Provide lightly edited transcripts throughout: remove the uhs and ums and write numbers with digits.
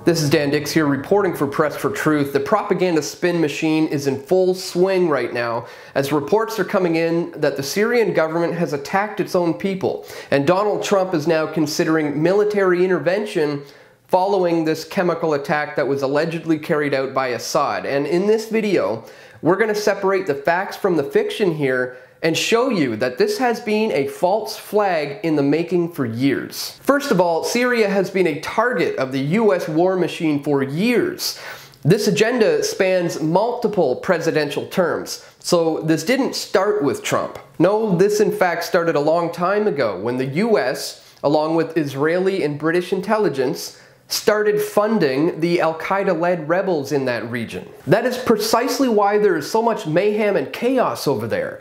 This is Dan Dix here reporting for Press for Truth. The propaganda spin machine is in full swing right now as reports are coming in that the Syrian government has attacked its own people, and Donald Trump is now considering military intervention following this chemical attack that was allegedly carried out by Assad. And in this video, we're going to separate the facts from the fiction here and show you that this has been a false flag in the making for years. First of all, Syria has been a target of the US war machine for years. This agenda spans multiple presidential terms, so this didn't start with Trump. No, this in fact started a long time ago when the US, along with Israeli and British intelligence, started funding the Al-Qaeda-led rebels in that region. That is precisely why there is so much mayhem and chaos over there.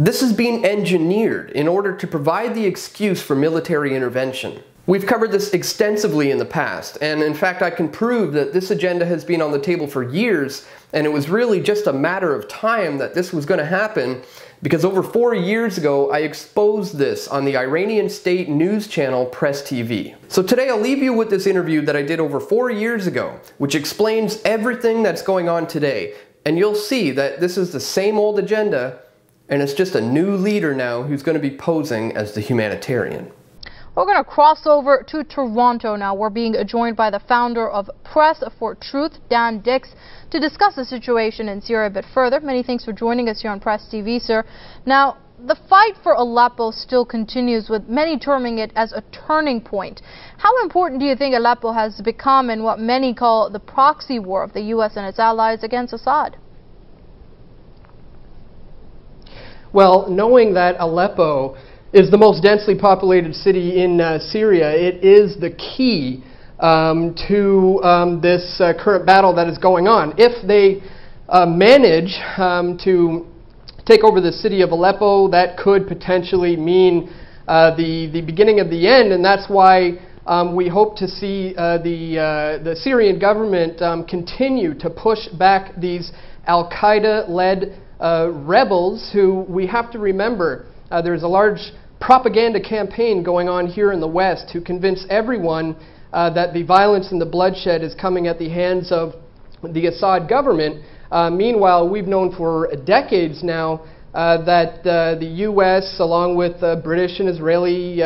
This is being engineered in order to provide the excuse for military intervention. We've covered this extensively in the past, and in fact I can prove that this agenda has been on the table for years, and it was really just a matter of time that this was going to happen, because over 4 years ago I exposed this on the Iranian state news channel Press TV. So today I'll leave you with this interview that I did over 4 years ago, which explains everything that's going on today, and you'll see that this is the same old agenda, and it's just a new leader now who's going to be posing as the humanitarian. We're going to cross over to Toronto now. We're being joined by the founder of Press for Truth, Dan Dix, to discuss the situation in Syria a bit further. Many thanks for joining us here on Press TV, sir. Now, the fight for Aleppo still continues, with many terming it as a turning point. How important do you think Aleppo has become in what many call the proxy war of the U.S. and its allies against Assad? Well, knowing that Aleppo is the most densely populated city in Syria, it is the key to this current battle that is going on. If they manage to take over the city of Aleppo, that could potentially mean the beginning of the end, and that's why we hope to see the Syrian government continue to push back these Al-Qaeda-led rebels who, we have to remember, there's a large propaganda campaign going on here in the West to convince everyone that the violence and the bloodshed is coming at the hands of the Assad government. Meanwhile, we've known for decades now that the U.S., along with British and Israeli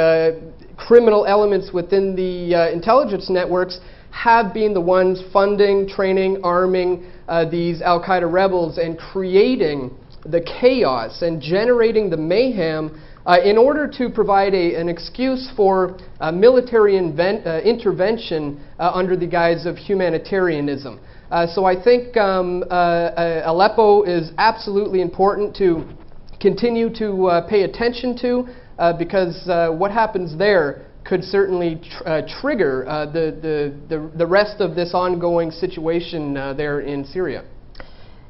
criminal elements within the intelligence networks, have been the ones funding, training, arming these Al-Qaeda rebels and creating the chaos and generating the mayhem in order to provide an excuse for military intervention under the guise of humanitarianism. So I think Aleppo is absolutely important to continue to pay attention to, because what happens there could certainly trigger the rest of this ongoing situation there in Syria.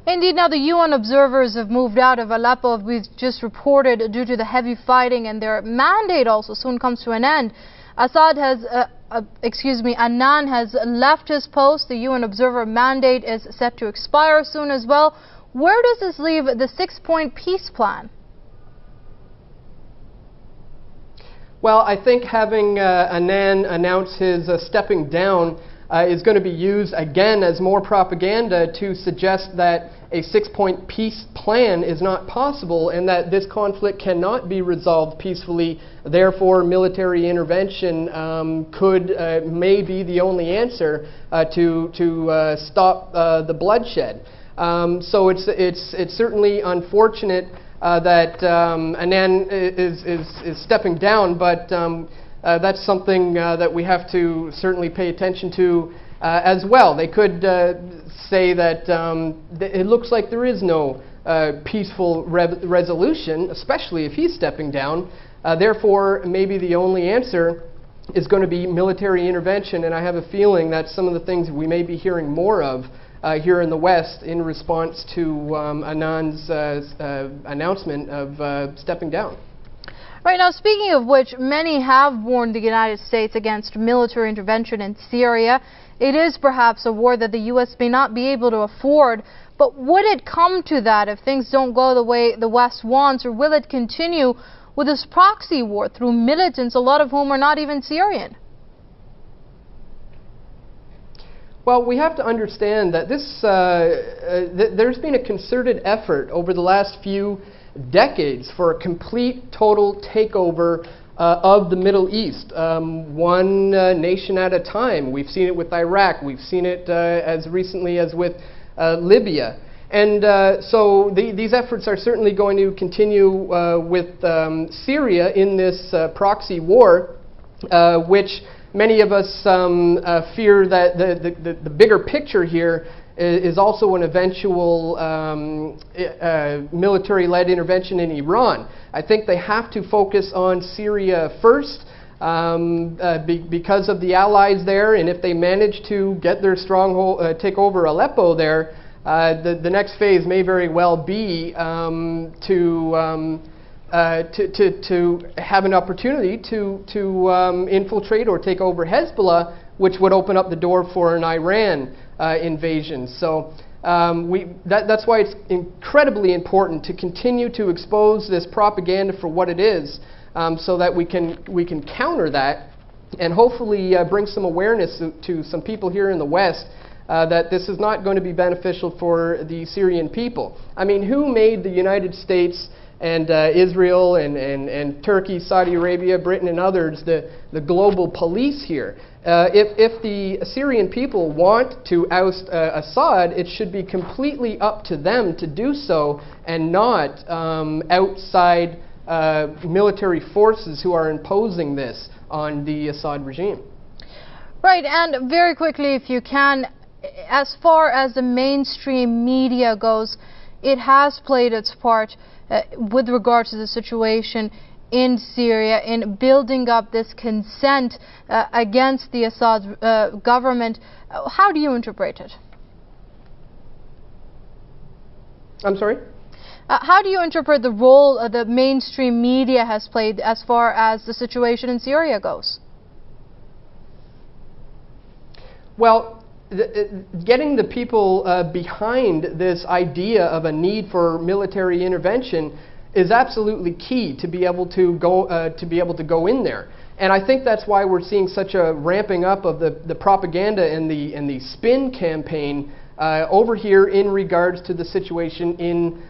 Indeed, now the UN observers have moved out of Aleppo, we've just reported, due to the heavy fighting, and their mandate also soon comes to an end. Assad has, Annan has left his post. The UN observer mandate is set to expire soon as well. Where does this leave the 6-point peace plan? Well, I think having Annan announce his stepping down is going to be used again as more propaganda to suggest that a 6-point peace plan is not possible and that this conflict cannot be resolved peacefully. Therefore, military intervention may be the only answer to stop the bloodshed. So it's certainly unfortunate that Annan is stepping down, but that's something that we have to certainly pay attention to as well. They could say that it looks like there is no peaceful resolution, especially if he's stepping down. Therefore, maybe the only answer is going to be military intervention, and I have a feeling that some of the things we may be hearing more of here in the West in response to Annan's announcement of stepping down. Right now, speaking of which, many have warned the United States against military intervention in Syria. It is perhaps a war that the U.S. may not be able to afford, but would it come to that if things don't go the way the West wants, or will it continue with this proxy war through militants, a lot of whom are not even Syrian? Well, we have to understand that there's been a concerted effort over the last few decades for a complete, total takeover of the Middle East, one nation at a time. We've seen it with Iraq. We've seen it as recently as with Libya. And so these efforts are certainly going to continue with Syria in this proxy war, which many of us fear that the bigger picture here is also an eventual military-led intervention in Iran. I think they have to focus on Syria first because of the allies there, and if they manage to get their stronghold, take over Aleppo there, the next phase may very well be to have an opportunity to infiltrate or take over Hezbollah, which would open up the door for an Iran invasion. So that's why it's incredibly important to continue to expose this propaganda for what it is, so that we can counter that and hopefully bring some awareness to some people here in the West that this is not going to be beneficial for the Syrian people. I mean, who made the United States and Israel and Turkey, Saudi Arabia, Britain, and others the global police here? If the Syrian people want to oust Assad, it should be completely up to them to do so, and not outside military forces who are imposing this on the Assad regime. Right, and very quickly, if you can, as far as the mainstream media goes, it has played its part with regard to the situation in Syria in building up this consent against the Assad government. How do you interpret it? I'm sorry? How do you interpret the role the mainstream media has played as far as the situation in Syria goes? Well, getting the people behind this idea of a need for military intervention is absolutely key to be able to go in there. And I think that's why we're seeing such a ramping up of the propaganda and the spin campaign over here in regards to the situation in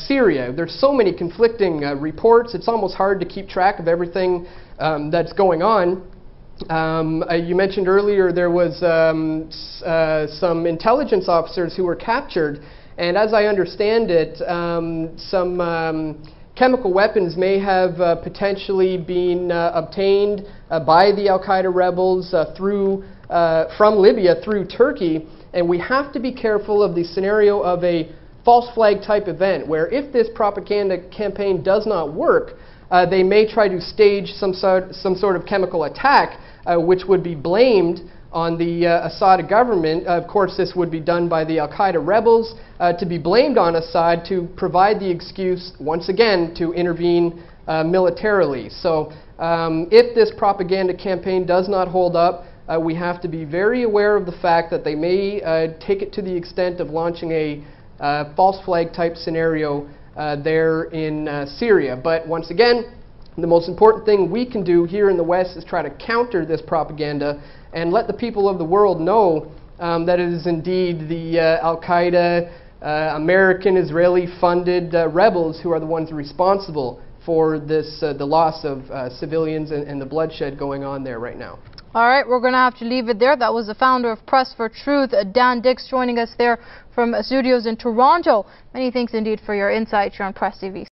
Syria. There's so many conflicting reports. It's almost hard to keep track of everything that's going on. You mentioned earlier there was some intelligence officers who were captured, and as I understand it, some chemical weapons may have potentially been obtained by the Al-Qaeda rebels from Libya through Turkey, and we have to be careful of the scenario of a false flag type event, where if this propaganda campaign does not work, they may try to stage some sort of chemical attack, which would be blamed on the Assad government. Of course, this would be done by the Al-Qaeda rebels, to be blamed on Assad to provide the excuse, once again, to intervene militarily. So if this propaganda campaign does not hold up, we have to be very aware of the fact that they may take it to the extent of launching a false flag type scenario there in Syria. But once again, the most important thing we can do here in the West is try to counter this propaganda and let the people of the world know that it is indeed the Al-Qaeda, American, Israeli-funded rebels who are the ones responsible for this, the loss of civilians and the bloodshed going on there right now. All right, we're going to have to leave it there. That was the founder of Press for Truth, Dan Dix, joining us there from studios in Toronto. Many thanks indeed for your insight here on Press TV.